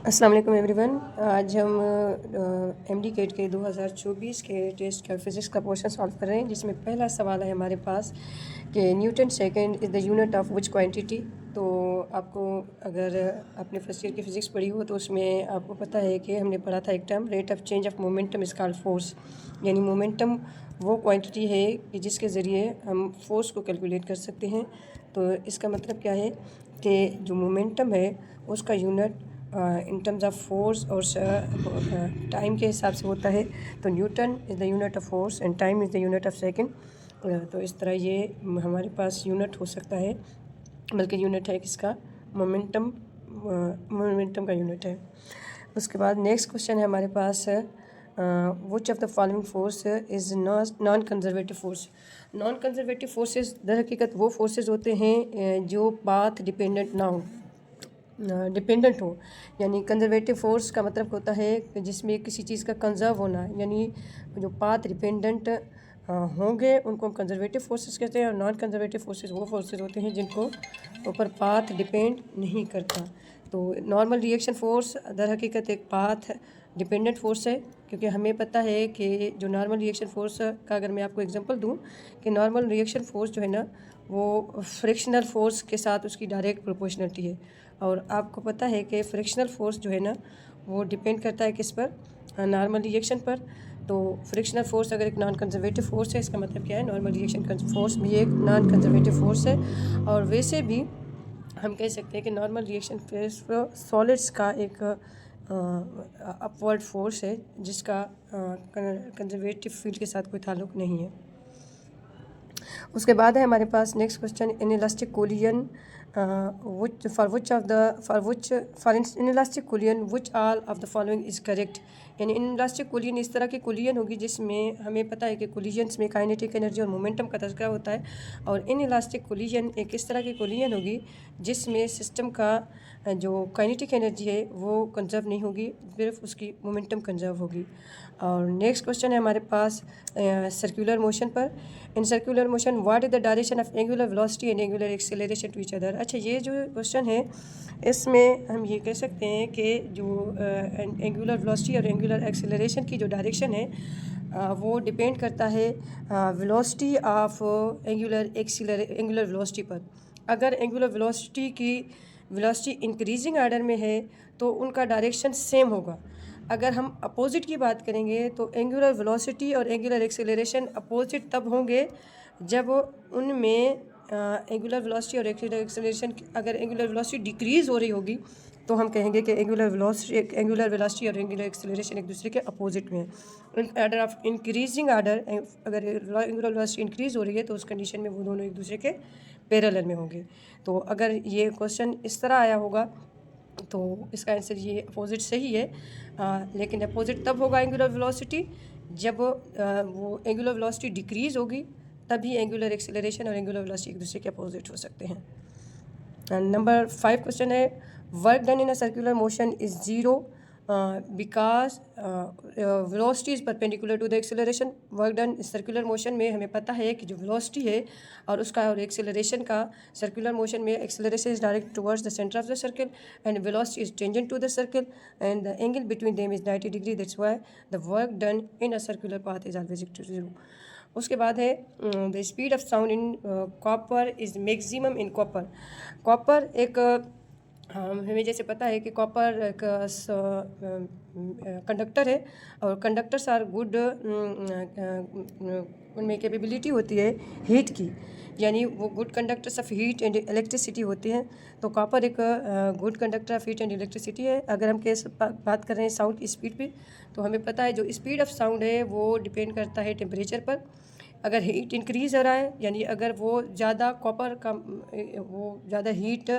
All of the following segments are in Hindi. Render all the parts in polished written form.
अस्सलाम वालेकुम एवरीवन। आज हम एमडी केट के 2024 के टेस्ट का फिज़िक्स का पोर्शन सॉल्व कर रहे हैं, जिसमें पहला सवाल है हमारे पास कि Newton second is the unit of which quantity. तो आपको अगर आपने फर्स्ट ईयर की फ़िज़िक्स पढ़ी हो तो उसमें आपको पता है कि हमने पढ़ा था एक term, rate of change of momentum is called force. यानी मोमेंटम वो क्वांटिटी है कि जिसके ज़रिए हम फोर्स को कैलकुलेट कर सकते हैं। तो इसका मतलब क्या है कि जो मोमेंटम है उसका unit in terms of force और टाइम के हिसाब से होता है। तो Newton is the unit of force and time is the unit of second. तो इस तरह ये हमारे पास यूनिट हो सकता है, बल्कि यूनिट है किसका, मोमेंटम, मोमेंटम का यूनिट है। उसके बाद नेक्स्ट क्वेश्चन है हमारे पास, which of the following force is non conservative force. Non conservative forces दर हकीकत वो फोर्सेस होते हैं जो पाथ डिपेंडेंट ना हो, डिपेंडेंट हो। यानी कंजर्वेटिव फोर्स का मतलब होता है कि जिसमें किसी चीज़ का कंजर्व होना, यानी जो पाथ डिपेंडेंट होंगे उनको हम कंजर्वेटिव फोर्सेस कहते हैं। और नॉन कंजर्वेटिव फोर्सेस वो फोर्सेस होते हैं जिनको ऊपर पाथ डिपेंड नहीं करता। तो नॉर्मल रिएक्शन फोर्स दर हकीकत एक पाथ डिपेंडेंट फोर्स है, क्योंकि हमें पता है कि जो नॉर्मल रिएक्शन फोर्स का अगर मैं आपको एग्जांपल दूं कि नॉर्मल रिएक्शन फोर्स जो है ना वो फ्रिक्शनल फोर्स के साथ उसकी डायरेक्ट प्रोपोर्शनलिटी है। और आपको पता है कि फ्रिक्शनल फोर्स जो है ना वो डिपेंड करता है किस पर, नॉर्मल रिएक्शन पर। तो फ्रिक्शनल फोर्स अगर एक नॉन कंजर्वेटिव फोर्स है, इसका मतलब क्या है, नॉर्मल रिएक्शन फोर्स भी एक नॉन कंजर्वेटिव फोर्स है। और वैसे भी हम कह सकते हैं कि नॉर्मल रिएक्शन फोर्स सॉलिड्स का एक अपवर्ड फोर्स है जिसका कंजर्वेटिव फील्ड के साथ कोई ताल्लुक नहीं है। उसके बाद है हमारे पास next question, inelastic collision for inelastic collision which all of the following is correct. यानी इनइलास्टिक कोलियन इस तरह की कोलियन होगी जिसमें हमें पता है कि कोलिजन्स में काइनेटिक एनर्जी और मोमेंटम का तज़किरा होता है। और इनइलास्टिक कोलिजन एक इस तरह की कोलियन होगी जिसमें सिस्टम का जो काइनेटिक एनर्जी है वो कंजर्व नहीं होगी, सिर्फ उसकी मोमेंटम कंजर्व होगी। और नेक्स्ट क्वेश्चन है हमारे पास सर्कुलर मोशन पर। In circular motion what is the direction of angular velocity and angular acceleration to each other. अच्छा, ये जो क्वेश्चन है इसमें हम ये कह सकते हैं कि जो एंगुलर वेलोसिटी और एंगुलर एक्सेलरेशन की जो डायरेक्शन है वो डिपेंड करता है वेलोसिटी ऑफ एंगुलर वेलोसिटी पर। अगर एंगुलर वेलोसिटी की वेलोसिटी इंक्रीजिंग आर्डर में है तो उनका डायरेक्शन सेम होगा। अगर हम अपोजिट की बात करेंगे तो एंगुलर वेलोसिटी और एंगुलर एक्सेलरेशन अपोजिट तब होंगे जब उनमें एंगुलर वेलोसिटी और एंगुलर एक्सेलरेशन, अगर एंगुलर वेलोसिटी डिक्रीज़ हो रही होगी तो हम कहेंगे कि एंगुलर वेलोसिटी और एंगुलर एक्सेलरेशन एक दूसरे के अपोजिट में है। आर्डर ऑफ इंक्रीजिंग आर्डर, अगर एंगुलर वेलोसिटी इंक्रीज़ हो रही है तो उस कंडीशन में वो दोनों एक दूसरे के पैरेलल में होंगे। तो अगर ये क्वेश्चन इस तरह आया होगा तो इसका आंसर ये अपोजिट सही है। लेकिन अपोजिट तब होगा एंगुलर वेलोसिटी जब वो एंगुलर वेलोसिटी डिक्रीज़ होगी, तभी एंगुलर एक्सेलरेशन और एंगुलर वेलोसिटी एक दूसरे के अपोजिट हो सकते हैं। नंबर 5 क्वेश्चन है, work done in a circular motion is zero because velocity is perpendicular to the acceleration. Work done circular motion में हमें पता है कि जो वेलोसिटी है और उसका और एक्सेलरेशन का, सर्कुलर मोशन में acceleration is direct towards the centre of the circle and velocity is tangent to the circle and the angle between them is 90 degree. That's why the work done in a circular path is always equal to 0। उसके बाद है the speed of sound in copper is maximum in copper. Copper एक हमें जैसे पता है कि कॉपर एक कंडक्टर है और कंडक्टर्स आर गुड, उनमें कैपेबिलिटी होती है हीट की, यानी वो good conductors of heat and electricity होते हैं। तो कॉपर एक good conductor of heat and electricity है। अगर हम कैसे बात कर रहे हैं साउंड की स्पीड पे, तो हमें पता है जो स्पीड ऑफ साउंड है वो डिपेंड करता है टेम्परेचर पर। अगर हीट इंक्रीज़ हो रहा है, यानी अगर वो ज़्यादा कॉपर का वो ज़्यादा हीट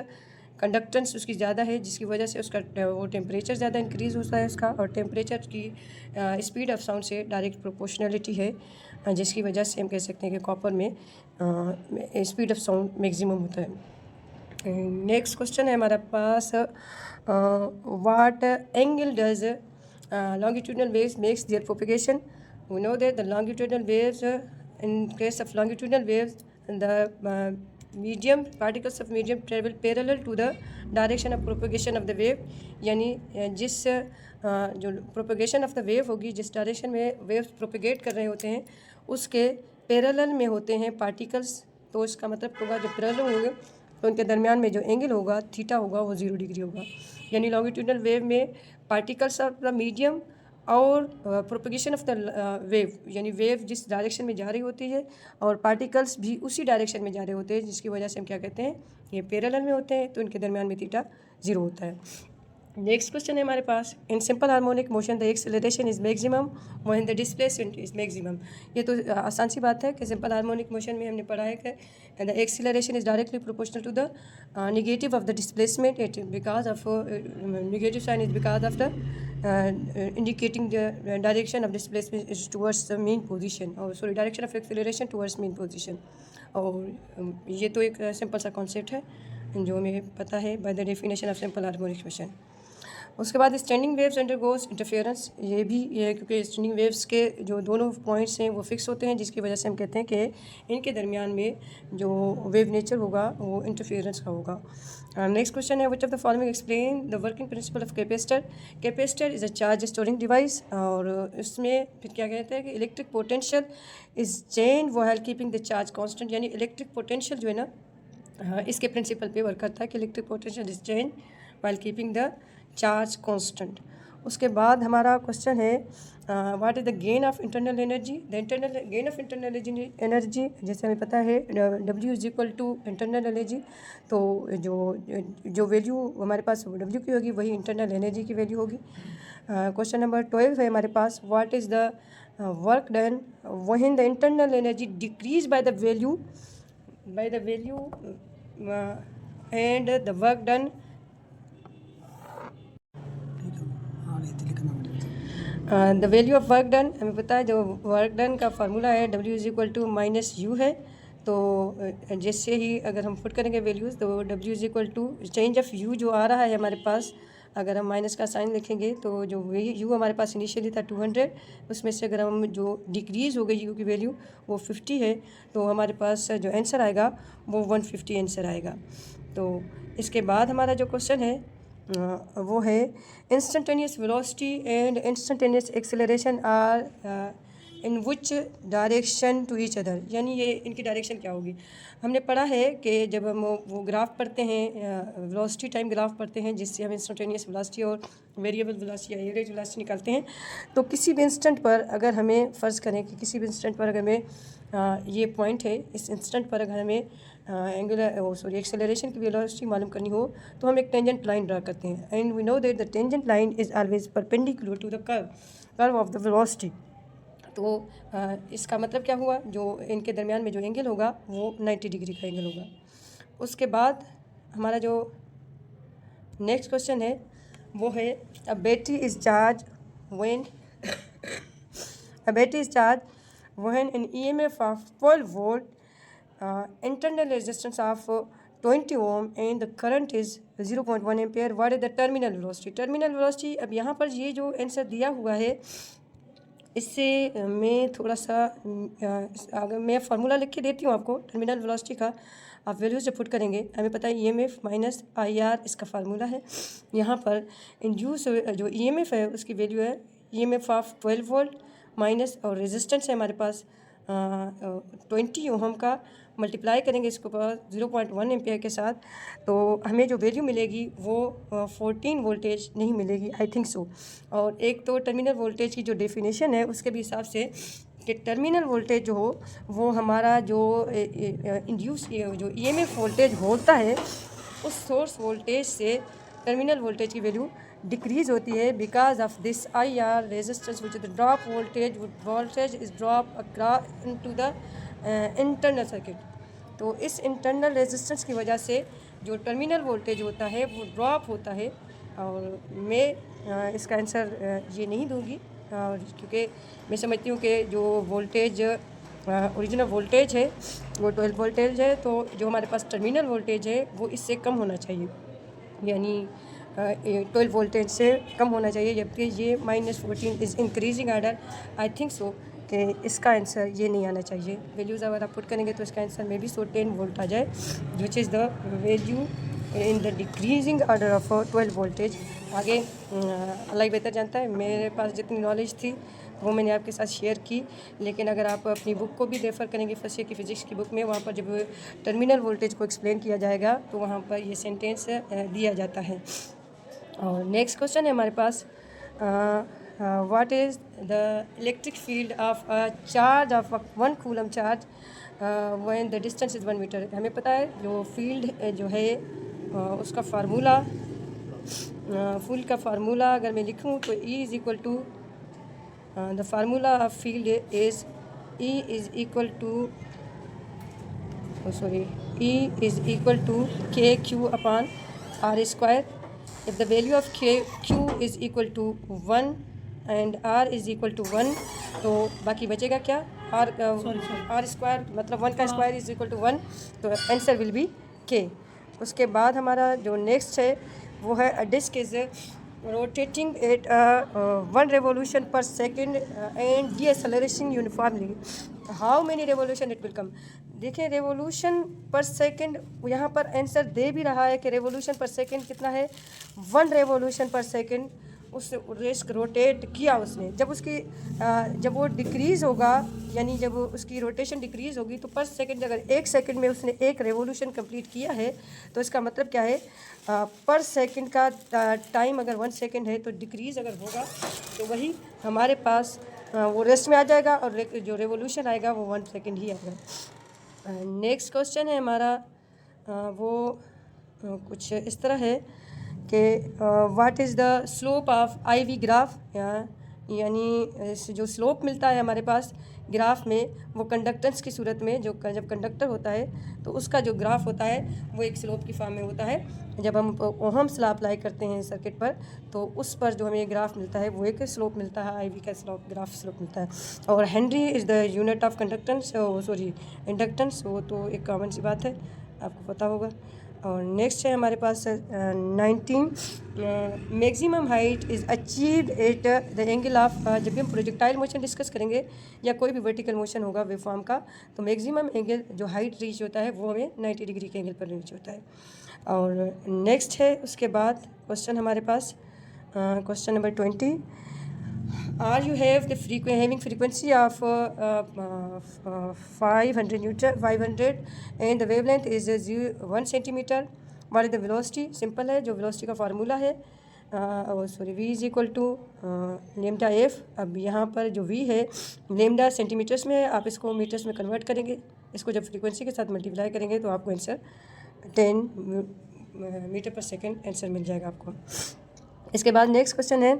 कंडक्टेंस उसकी ज़्यादा है जिसकी वजह से उसका वो टेम्परेचर ज़्यादा इंक्रीज़ होता है उसका, और टेम्परेचर की स्पीड ऑफ साउंड से डायरेक्ट प्रोपोर्शनलिटी है, जिसकी वजह से हम कह सकते हैं कि कॉपर में स्पीड ऑफ साउंड मैक्सिमम होता है। नेक्स्ट क्वेश्चन है हमारे पास, what angle does longitudinal waves makes their propagation. We know that the longitudinal waves, in case of longitudinal waves, the medium particles of medium travel parallel to the direction of propagation of the wave, यानी जिस जो प्रोपगेशन ऑफ द वेव होगी, जिस डायरेक्शन में वेव्स प्रोपगेट कर रहे होते हैं उसके पैरेलल में होते हैं पार्टिकल्स। तो इसका मतलब होगा जब पैरेलल होंगे तो उनके दरमियान में जो एंगल होगा थीटा होगा वो 0 डिग्री होगा। यानी लॉन्गिट्यूडनल वेव में पार्टिकल्स ऑफ द मीडियम और प्रोपगेशन ऑफ द वेव, यानी वेव जिस डायरेक्शन में जा रही होती है और पार्टिकल्स भी उसी डायरेक्शन में जा रहे होते हैं, जिसकी वजह से हम क्या कहते हैं, ये पैरेलल में होते हैं, तो इनके दरमियान में थीटा 0 होता है। नेक्स्ट क्वेश्चन है हमारे पास, in simple harmonic motion the acceleration is maximum when the displacement is maximum. ये तो आसान सी बात है कि सिंपल हार्मोनिक मोशन में हमने पढ़ा है कि the acceleration is directly proportional to the negative of the displacement, it because of negative sign is because of the indicating the direction of displacement is towards the mean position, और sorry direction of acceleration towards mean position. और ये तो एक सिंपल सा कॉन्सेप्ट है जो हमें पता है by the definition of simple harmonic motion. उसके बाद स्टैंडिंग वेव्स अंडरगोज इंटरफेरेंस, ये भी ये क्योंकि स्टैंडिंग वेव्स के जो दोनों पॉइंट्स हैं वो फिक्स होते हैं, जिसकी वजह से हम कहते हैं कि इनके दरमियान में जो वेव नेचर होगा वो इंटरफेरेंस का होगा। नेक्स्ट क्वेश्चन है, which of the following explain the working principle of capacitor. Capacitor is a charge storing device, और इसमें फिर क्या कहते हैं कि electric potential is change while keeping the charge constant, यानी इलेक्ट्रिक पोटेंशियल जो है ना इसके प्रिंसिपल पे वर्क करता है कि electric potential is change while keeping the charge constant. उसके बाद हमारा क्वेश्चन है what is the gain of internal energy. The internal gain of internal energy जैसे हमें पता है W is equal to internal energy, तो जो वैल्यू हमारे पास W की होगी वही इंटरनल एनर्जी की वैल्यू होगी। क्वेश्चन नंबर 12 है हमारे पास, what is the work done when the internal energy decrease by the value and the work done. The value of work done हमें पता है, जो वर्क डन का फार्मूला है W is equal to minus U है, तो जैसे ही अगर हम पुट करेंगे वैल्यूज़ तो W is equal to change of U जो आ रहा है हमारे पास, अगर हम माइनस का साइन लिखेंगे तो जो यू हमारे पास इनिशियली था 200, उसमें से अगर हम जो डिक्रीज़ हो गई यू की वैल्यू वो 50 है, तो हमारे पास जो आंसर आएगा वो 150 आंसर आएगा। तो इसके बाद हमारा जो क्वेश्चन है वो है instantaneous velocity and instantaneous acceleration are in which direction to each other, यानी ये इनकी डायरेक्शन क्या होगी। हमने पढ़ा है कि जब हम वो ग्राफ पढ़ते हैं, वेलोसिटी टाइम ग्राफ पढ़ते हैं, जिससे हम इंस्टेंटेनियस वेलोसिटी और वेरिएबल वेलोसिटी या एवरेज वेलोसिटी निकालते हैं, तो किसी भी इंस्टेंट पर अगर हमें फ़र्ज़ करें कि किसी भी इंस्टेंट पर अगर हमें ये पॉइंट है, इस इंस्टेंट पर अगर हमें एक्सेलरेशन की वेलोसिटी मालूम करनी हो तो हम एक टेंजेंट लाइन ड्रा करते हैं, and we know that the tangent line is always perpendicular to the curve of the velocity. तो इसका मतलब क्या हुआ, जो इनके दरमियान में जो एंगल होगा वो 90 डिग्री का एंगल होगा। उसके बाद हमारा जो नेक्स्ट क्वेश्चन है वो है a battery is charge when an EMF of 12 volt, internal resistance of 20 ohm and the current is 0.1 ampere. What is the terminal velocity? Terminal velocity, अब यहाँ पर ये जो आंसर दिया हुआ है इससे मैं थोड़ा सा अगर मैं फार्मूला लिख के देती हूँ आपको टर्मिनल वेलोसिटी का, आप वैल्यूज जब पुट करेंगे हमें पता है EMF माइनस IR इसका फार्मूला है। यहाँ पर इंड्यूस जो EMF है उसकी वैल्यू है EMF ऑफ 12 वोल्ट माइनस और रेजिस्टेंस है हमारे पास 20 ओहम का, मल्टीप्लाई करेंगे इसको पास 0.1 एम्पियर के साथ, तो हमें जो वैल्यू मिलेगी वो 14 वोल्टेज नहीं मिलेगी, आई थिंक सो। और एक तो टर्मिनल वोल्टेज की जो डेफिनेशन है उसके भी हिसाब से कि टर्मिनल वोल्टेज जो हो वो हमारा जो इंड्यूस जो EMF वोल्टेज होता है उस सोर्स वोल्टेज से टर्मिनल वोल्टेज की वैल्यू डिक्रीज होती है because of this IR resistance which the drop voltage is drop across into the internal circuit. तो इस इंटरनल रेजिस्टेंस की वजह से जो टर्मिनल वोल्टेज होता है वो ड्रॉप होता है, और मैं इसका आंसर ये नहीं दूंगी क्योंकि मैं समझती हूँ कि जो वोल्टेज ओरिजिनल वोल्टेज है वो 12 वोल्टेज है, तो जो हमारे पास टर्मिनल वोल्टेज है वो इससे कम होना चाहिए, यानी 12 वोल्टेज से कम होना चाहिए, जबकि ये -14 is increasing order, I think so कि इसका आंसर ये नहीं आना चाहिए। वैल्यूज़ अगर आप पुट करेंगे तो इसका आंसर में भी 10 वोल्ट आ जाए, which is the value in the decreasing order of 12 voltage. आगे अल्लाह ही बेहतर जानता है, मेरे पास जितनी नॉलेज थी वो मैंने आपके साथ शेयर की। लेकिन अगर आप अपनी बुक को भी रेफ़र करेंगे फर्स्ट ईयर की फ़िज़िक्स की बुक में, वहाँ पर जब टर्मिनल वोल्टेज को एक्सप्लेन किया जाएगा तो वहाँ पर ये सेंटेंस दिया जाता है। और नेक्स्ट क्वेश्चन है हमारे पास, what is the electric field of a charge of 1 coulomb charge when the distance is 1 metre. हमें पता है जो फील्ड जो है उसका फार्मूला, फील्ड का फार्मूला अगर मैं लिखूं तो E is equal to the formula of field is E is equal to E is equal to KQ upon R square. If the value of Q is equal to 1 and R is equal to 1, तो बाकी बचेगा क्या, R स्क्वायर मतलब 1 का स्क्वायर इज इक्वल टू 1, तो आंसर विल बी K। उसके बाद हमारा जो नेक्स्ट है वो है a disc is rotating at 1 revolution per second and decelerating uniformly. How many revolution it will come. देखिए रेवोल्यूशन पर सेकंड यहाँ पर आंसर दे भी रहा है कि रेवोल्यूशन पर सेकंड कितना है, 1 रेवोल्यूशन पर सेकंड उस डिस्क रोटेट किया उसने। जब उसकी जब वो डिक्रीज़ होगा, यानी जब उसकी रोटेशन डिक्रीज़ होगी तो पर सेकंड अगर 1 सेकंड में उसने 1 रेवोल्यूशन कंप्लीट किया है तो इसका मतलब क्या है, पर सेकंड का टाइम अगर 1 सेकंड है तो डिक्रीज़ अगर होगा तो वही हमारे पास वो रेस्ट में आ जाएगा और जो रेवोल्यूशन आएगा वो 1 सेकंड ही आएगा। नेक्स्ट क्वेश्चन है हमारा वो कुछ इस तरह है कि what is the slope of IV graph, यानी जो स्लोप मिलता है हमारे पास ग्राफ में वो कंडक्टेंस की सूरत में, जो जब कंडक्टर होता है तो उसका जो ग्राफ होता है वो एक स्लोप की फॉर्म में होता है। जब हम ओहम्स लॉ अप्लाई करते हैं सर्किट पर तो उस पर जो हमें ग्राफ मिलता है वो एक स्लोप मिलता है, IV का स्लोप मिलता है। और Henry is the unit of conductance, inductance, वो तो एक कॉमन सी बात है, आपको पता होगा। और नेक्स्ट है हमारे पास 19, maximum height is achieved at the angle of, जब भी हम प्रोजेक्टाइल मोशन डिस्कस करेंगे या कोई भी वर्टिकल मोशन होगा वेव फॉर्म का, तो मैक्सिमम एंगल जो हाइट रीच होता है वो हमें 90 डिग्री के एंगल पर रीच होता है। और नेक्स्ट है उसके बाद क्वेश्चन हमारे पास question number 20, are you have the having frequency of 500 and the wavelength is 1 centimetre. What is the velocity, simple है, जो वेलोसिटी का फार्मूला है V is equal to lambda f. अब यहाँ पर जो V है लेमडा सेंटीमीटर्स में है, आप इसको मीटर्स में कन्वर्ट करेंगे, इसको जब फ्रीक्वेंसी के साथ मल्टीप्लाई करेंगे तो आपको answer 10 metre per second answer मिल जाएगा आपको। इसके बाद नेक्स्ट क्वेश्चन है,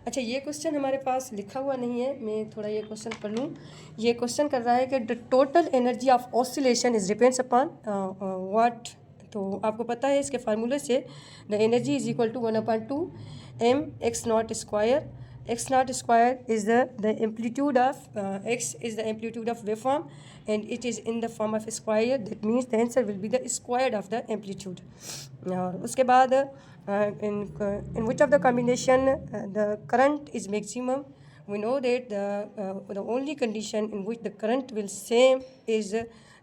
अच्छा ये क्वेश्चन हमारे पास लिखा हुआ नहीं है, मैं थोड़ा ये क्वेश्चन पढ़ लूँ। ये क्वेश्चन कर रहा है कि the total energy of oscillation is depends upon what. तो आपको पता है इसके फार्मूले से the energy is equal to 1/2 m x nought square. x nought square is the amplitude of x is the amplitude of wave form and it is in the form of a square, that means the answer will be the square of the amplitude. और उसके बाद in which of the combination the current is maximum, we know that the only condition in which the current will same is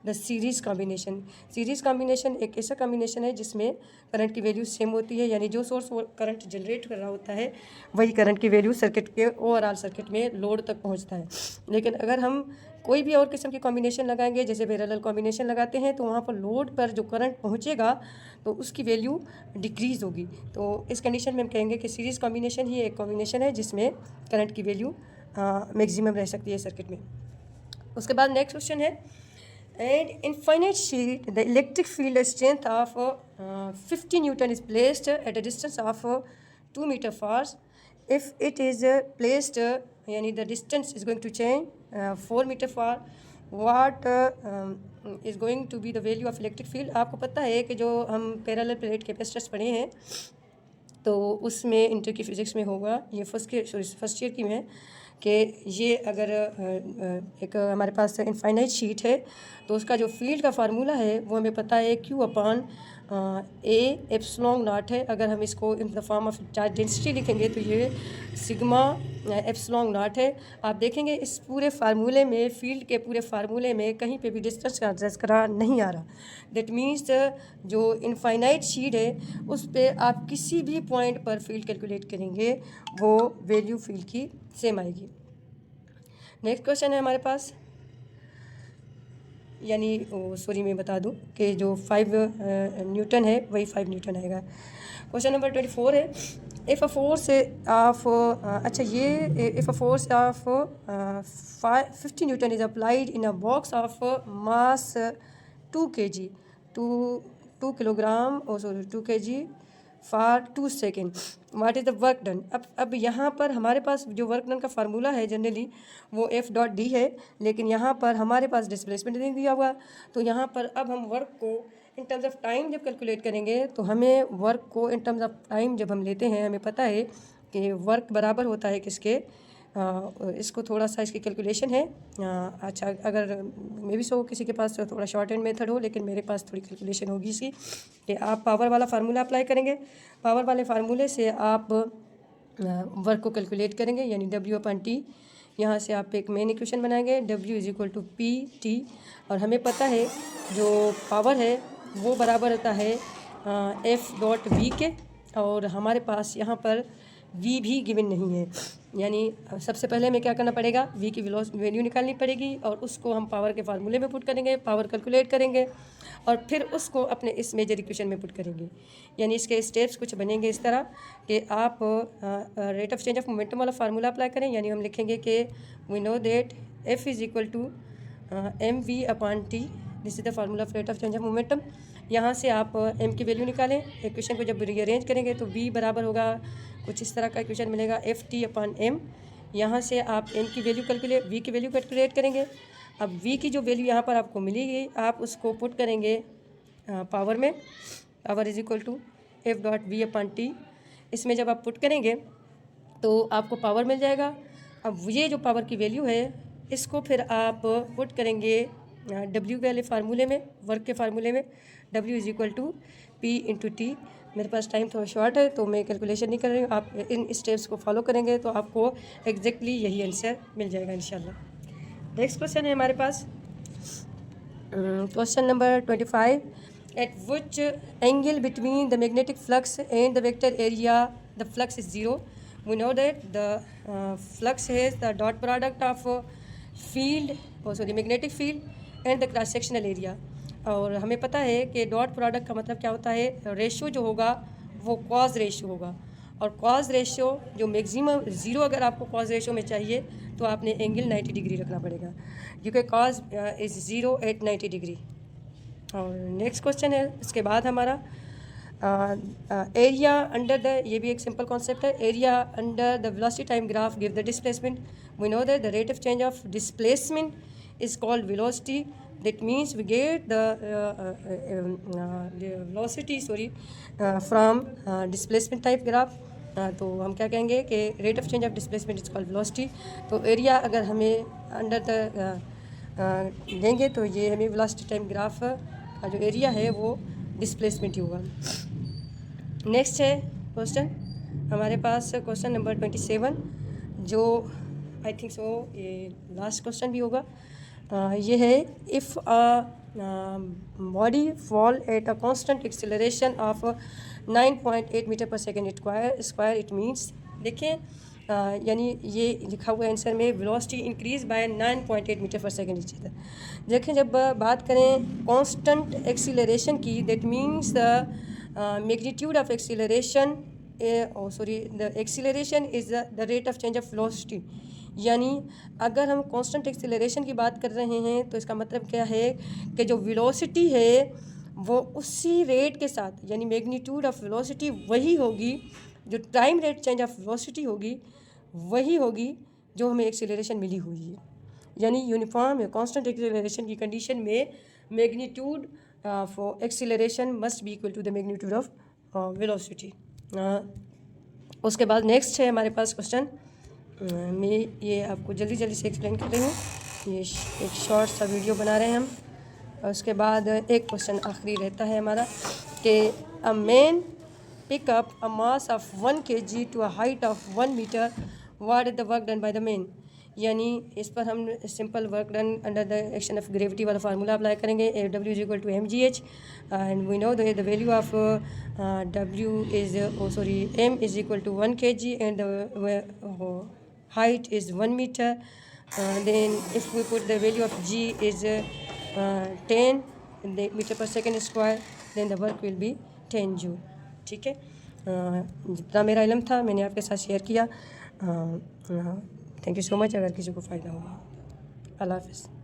the series combination. Series combination एक ऐसा कॉम्बिनेशन है जिसमें करंट की वैल्यू सेम होती है, यानी जो सोर्स करंट जनरेट कर रहा होता है वही करंट की वैल्यू सर्किट के ओवरऑल सर्किट में लोड तक पहुंचता है। लेकिन अगर हम कोई भी और किस्म की कॉम्बिनेशन लगाएंगे, जैसे पैरेलल कॉम्बिनेशन लगाते हैं, तो वहाँ पर लोड पर जो करंट पहुँचेगा तो उसकी वैल्यू डिक्रीज़ होगी। तो इस कंडीशन में हम कहेंगे कि सीरीज़ कॉम्बिनेशन ही एक कॉम्बिनेशन है जिसमें करंट की वैल्यू मैक्सिमम रह सकती है सर्किट में। उसके बाद नेक्स्ट क्वेश्चन है, and in finite sheet the electric field strength of 50 Newton is placed at a distance of 2 meter far. If it is placed yani the distance is going to change 4 meter far, what is going to be the value of electric field। आपको पता है कि जो हम पैरेलल प्लेट कैपेसिटर्स पढ़े हैं तो उसमें इंटर की फिज़िक्स में होगा, ये फर्स्ट ईयर की में कि ये अगर एक हमारे पास इनफाइनाइट शीट है तो उसका जो फील्ड का फार्मूला है वो हमें पता है Q upon A epsilon not है। अगर हम इसको in the form of charge density लिखेंगे तो ये सिग्मा एप्सिलॉन नॉट है। आप देखेंगे इस पूरे फार्मूले में, फील्ड के पूरे फार्मूले में कहीं पे भी डिस्टेंस का तज़किरा नहीं आ रहा। दैट मीन्स जो इनफाइनाइट शीट है उस पर आप किसी भी पॉइंट पर फील्ड कैलकुलेट करेंगे वो वैल्यू फील्ड की सेम आएगी। नेक्स्ट क्वेश्चन है हमारे पास, यानी सॉरी मैं बता दूं कि जो 5 न्यूटन है वही 5 न्यूटन आएगा। क्वेश्चन नंबर 24 है, इफ़ अ फोर्स ऑफ अच्छा ये if a force of 50 Newton is applied in a box of mass 2 kg 2 kilogram sorry 2 kg for 2 second, what is the work done. अब यहाँ पर हमारे पास जो वर्क डन का फार्मूला है जनरली वो F.D है, लेकिन यहाँ पर हमारे पास डिस्प्लेसमेंट नहीं दिया हुआ। तो यहाँ पर अब हम वर्क को इन टर्म्स ऑफ टाइम जब कैलकुलेट करेंगे तो हमें वर्क को इन टर्म्स ऑफ टाइम जब हम लेते हैं हमें पता है कि वर्क बराबर होता है किसके, इसको थोड़ा सा इसकी कैलकुलेशन है। अच्छा अगर मे भी सो किसी के पास थोड़ा शॉर्ट हैंड मेथड हो, लेकिन मेरे पास थोड़ी कैलकुलेशन होगी इसकी कि आप पावर वाला फार्मूला अप्लाई करेंगे। पावर वाले फार्मूले से आप वर्क को कैलकुलेट करेंगे, यानी W/T। यहाँ से आप एक मेन इक्वेशन बनाएंगे W = PT, और हमें पता है जो पावर है वो बराबर होता है F.V के, और हमारे पास यहाँ पर V भी गिवन नहीं है। यानी सबसे पहले हमें क्या करना पड़ेगा, V की वैल्यू निकालनी पड़ेगी और उसको हम पावर के फार्मूले में पुट करेंगे, पावर कैलकुलेट करेंगे और फिर उसको अपने इस मेजर इक्वेशन में पुट करेंगे। यानी इसके स्टेप्स कुछ बनेंगे इस तरह कि आप rate of change of momentum वाला फार्मूला अप्लाई करें। यानी हम लिखेंगे कि we know that F = mv/t, this is the formula of rate of change of momentum. यहाँ से आप m की वैल्यू निकालें। इक्वेशन को जब रीअरेंज करेंगे तो v बराबर होगा, कुछ इस तरह का इक्वेशन मिलेगा Ft/m। यहाँ से आप m की वैल्यू v की वैल्यू कैलकुलेट करेंगे। अब v की जो वैल्यू यहाँ पर आपको मिलेगी आप उसको पुट करेंगे पावर में, पावर = F.V/T। इसमें जब आप पुट करेंगे तो आपको पावर मिल जाएगा। अब ये जो पावर की वैल्यू है इसको फिर आप पुट करेंगे W वाले फार्मूले में, वर्क के फार्मूले में, W = P/T। मेरे पास टाइम थोड़ा शॉर्ट है तो मैं कैलकुलेशन नहीं कर रही हूँ, आप इन स्टेप्स को फॉलो करेंगे तो आपको एग्जैक्टली यही आंसर मिल जाएगा इंशाल्लाह। नेक्स्ट क्वेश्चन है हमारे पास, question number 25, at which angle between the magnetic flux and the vector area the flux is 0। We know that the flux is the dot product of magnetic field and the cross sectional area. और हमें पता है कि डॉट प्रोडक्ट का मतलब क्या होता है, रेशियो जो होगा वो कॉज रेशियो होगा, और कॉज रेशियो जो मैक्सिमम 0 अगर आपको कॉज रेशियो में चाहिए तो आपने एंगल 90 डिग्री रखना पड़ेगा, क्योंकि कॉज इज़ 0 at 90 डिग्री। और नेक्स्ट क्वेश्चन है इसके बाद हमारा एरिया अंडर द, ये भी एक सिंपल कॉन्सेप्ट है, area under the velocity time graph give the displacement. We know that the rate of change of displacement is called velocity. That means we get the velocity from displacement type graph। तो हम क्या कहेंगे कि rate of change of displacement is called velocity. तो एरिया अगर हमें अंडर द देंगे तो ये हमें वेलोसिटी टाइम ग्राफ का जो एरिया है वो डिस्प्लेसमेंट ही होगा। नेक्स्ट है क्वेश्चन हमारे पास, क्वेश्चन नंबर 27, जो आई थिंक सो ये लास्ट क्वेश्चन भी होगा। ये है, if body fall at a constant acceleration of 9.8 metre per second square it means. देखें यानी ये लिखा हुआ आंसर में velocity increase by 9.8 metre per second each. देखें जब बात करें कांस्टेंट एक्सीलरेशन की, that means the magnitude of acceleration the acceleration is the rate of change of velocity. यानी अगर हम कांस्टेंट एक्सीलरेशन की बात कर रहे हैं तो इसका मतलब क्या है कि जो वेलोसिटी है वो उसी रेट के साथ, यानी मैग्नीट्यूड ऑफ वेलोसिटी वही होगी, जो time rate change of velocity होगी वही होगी जो हमें एक्सीलरेशन मिली हुई है। यानी यूनिफॉर्म या कांस्टेंट एक्सीलरेशन की कंडीशन में magnitude of acceleration must be equal to the magnitude of velocity. उसके बाद नेक्स्ट है हमारे पास क्वेश्चन मैं ये आपको जल्दी जल्दी से एक्सप्लेन कर रही हूँ। ये एक शॉर्ट सा वीडियो बना रहे हैं हम। और उसके बाद एक क्वेश्चन आखिरी रहता है हमारा कि a man pick up a mass of 1 kg to a height of 1 metre, what is the work done by the man. यानी इस पर हम simple work done under the action of gravity वाला फार्मूला अप्लाई करेंगे। W is equal to mgh and we know the value of W is m is equal to 1 kg and the height is 1 meter. Then if we put the value of g is 10 meter per second square, then the work will be 10 joule. ठीक है, जितना मेरा इल्म था मैंने आपके साथ शेयर किया। Thank you so much. अगर किसी को फ़ायदा होगा, अल्लाह हाफ़िज़।